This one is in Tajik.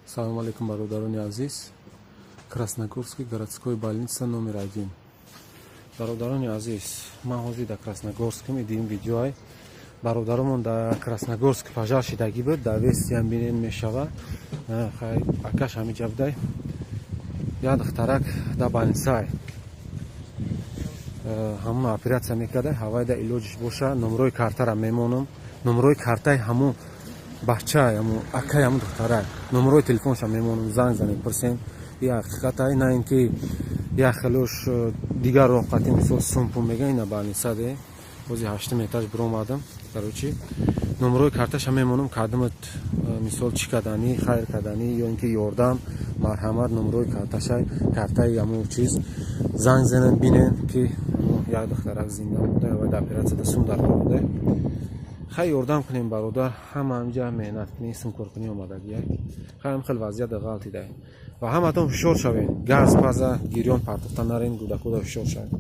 Салом алейкум, бародарони азиз. Красногорский городской больница номер 1. Бародарони азиз, ман ҳозир дар Красногорским идим видеои бародаромон дар Красногорск пожар шидагӣ буд, дар вестиам бинен мешава. Хай акаш ҳамиҷа будай. Я духтарак дар больницаи. Ҳамун операция мекарда, ҳавай да илоҷиш боша, номерои картара мемонам. Номерои картаи ҳамун бахча, ҳамун акай ҳамун духтарак. Номерои телефонша мемонам, занг занед пурсем. Я ҳақиқатай, на ин ки я хелош дигар роҳ қатӣ мисол сумпу мега ина больница де. Ҳозир 8 этаж биромадам. Короче, номерои карташа мемонам, кадамат мисол чӣ каданӣ, хайр каданӣ ё ин ки ёрдам, марҳамат, номерои карташа, картаи ҳамун чиз занг занен бинен ки як духтарак зинда буда ва дар операцияда сум дар буда. Хай ёрдам кунем бародар, ҳама ҳамҷа меҳнат кунем, сум коркунӣ омадагия. Хай хел вазъият ғалти дай. Ва ҳаматон ҳушёр шавед. Газ паза гирён партофта нарен, гудакода ҳушёр шавед.